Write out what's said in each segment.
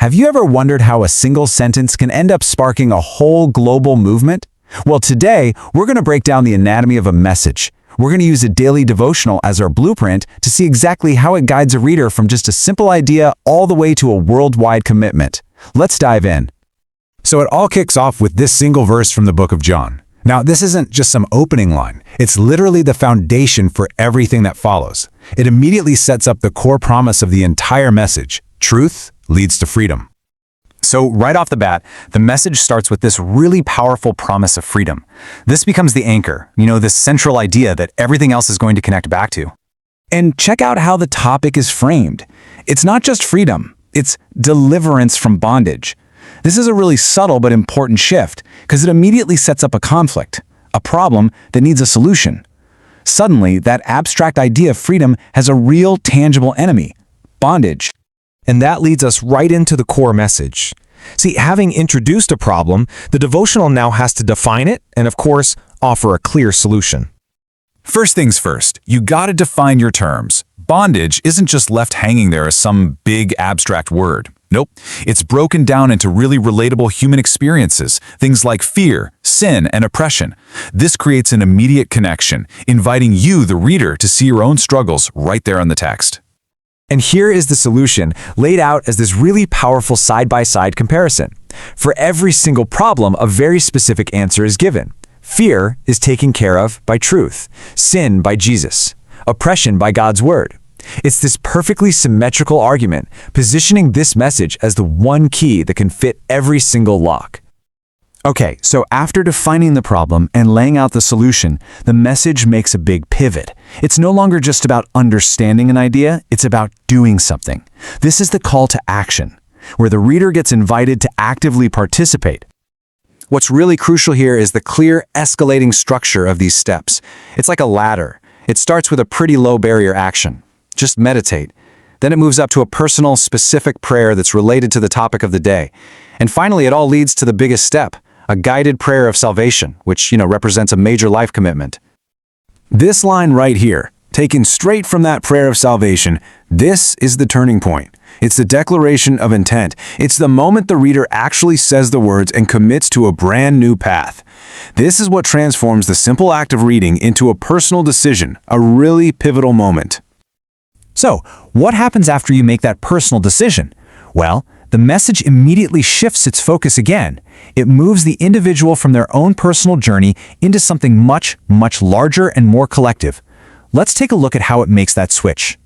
Have you ever wondered how a single sentence can end up sparking a whole global movement? Well, today, we're going to break down the anatomy of a message. We're going to use a daily devotional as our blueprint to see exactly how it guides a reader from just a simple idea all the way to a worldwide commitment. Let's dive in. So it all kicks off with this single verse from the book of John. Now, this isn't just some opening line. It's literally the foundation for everything that follows. It immediately sets up the core promise of the entire message. Truth leads to freedom. So right off the bat, the message starts with this really powerful promise of freedom. This becomes the anchor, this central idea that everything else is going to connect back to. And check out how the topic is framed. It's not just freedom, it's deliverance from bondage. This is a really subtle but important shift because it immediately sets up a conflict, a problem that needs a solution. Suddenly, that abstract idea of freedom has a real tangible enemy, bondage. And that leads us right into the core message. See, having introduced a problem, the devotional now has to define it and, of course, offer a clear solution. First things first, you gotta define your terms. Bondage isn't just left hanging there as some big abstract word. Nope, it's broken down into really relatable human experiences, things like fear, sin, and oppression. This creates an immediate connection, inviting you, the reader, to see your own struggles right there in the text. And here is the solution, laid out as this really powerful side-by-side comparison. For every single problem, a very specific answer is given. Fear is taken care of by truth, sin by Jesus, oppression by God's word. It's this perfectly symmetrical argument, positioning this message as the one key that can fit every single lock. Okay, so after defining the problem and laying out the solution, the message makes a big pivot. It's no longer just about understanding an idea, it's about doing something. This is the call to action, where the reader gets invited to actively participate. What's really crucial here is the clear, escalating structure of these steps. It's like a ladder. It starts with a pretty low barrier action. Just meditate. Then it moves up to a personal, specific prayer that's related to the topic of the day. And finally, it all leads to the biggest step, a guided prayer of salvation, which, represents a major life commitment. This line right here, taken straight from that prayer of salvation, this is the turning point. It's the declaration of intent. It's the moment the reader actually says the words and commits to a brand new path. This is what transforms the simple act of reading into a personal decision, a really pivotal moment. So, what happens after you make that personal decision? Well, the message immediately shifts its focus again. It moves the individual from their own personal journey into something much, much larger and more collective. Let's take a look at how it makes that switch.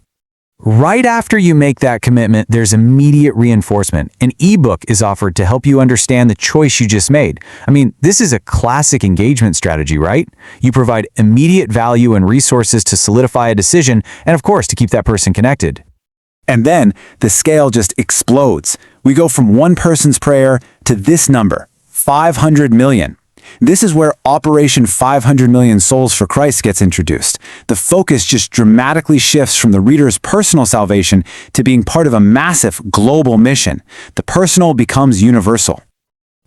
Right after you make that commitment, there's immediate reinforcement. An ebook is offered to help you understand the choice you just made. This is a classic engagement strategy, right? You provide immediate value and resources to solidify a decision, and of course, to keep that person connected. And then the scale just explodes. We go from one person's prayer to this number, 500 million. This is where Operation 500 Million Souls for Christ gets introduced. The focus just dramatically shifts from the reader's personal salvation to being part of a massive global mission. The personal becomes universal.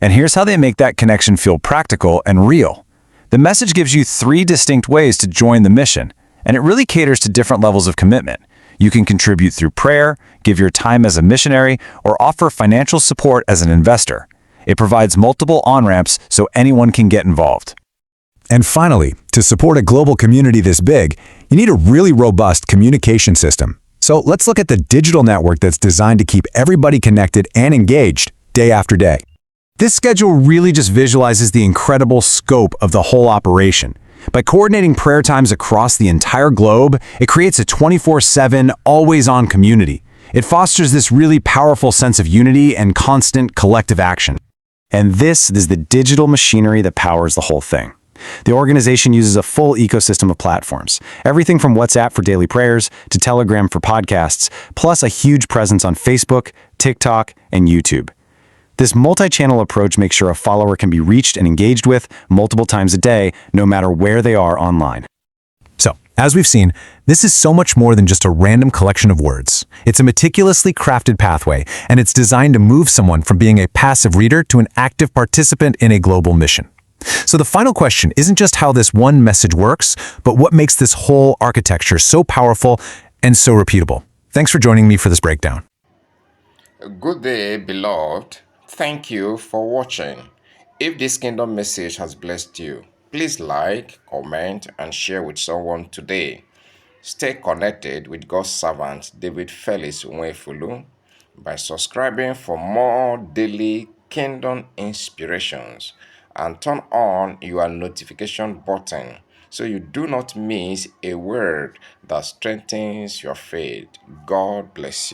And here's how they make that connection feel practical and real. The message gives you 3 distinct ways to join the mission, and it really caters to different levels of commitment. You can contribute through prayer, give your time as a missionary, or offer financial support as an investor. It provides multiple on-ramps so anyone can get involved. And finally, to support a global community this big, you need a really robust communication system. So let's look at the digital network that's designed to keep everybody connected and engaged day after day. This schedule really just visualizes the incredible scope of the whole operation. By coordinating prayer times across the entire globe, it creates a 24/7, always-on community. It fosters this really powerful sense of unity and constant collective action. And this is the digital machinery that powers the whole thing. The organization uses a full ecosystem of platforms, everything from WhatsApp for daily prayers to Telegram for podcasts, plus a huge presence on Facebook, TikTok, and YouTube. This multi-channel approach makes sure a follower can be reached and engaged with multiple times a day, no matter where they are online. So, as we've seen, this is so much more than just a random collection of words. It's a meticulously crafted pathway, and it's designed to move someone from being a passive reader to an active participant in a global mission. So the final question isn't just how this one message works, but what makes this whole architecture so powerful and so repeatable. Thanks for joining me for this breakdown. Good day, beloved. Thank you for watching. If this kingdom message has blessed you, please like, comment, and share with someone today. Stay connected with God's servant David Felix Nwefulu by subscribing for more daily kingdom inspirations and turn on your notification button so you do not miss a word that strengthens your faith. God bless you.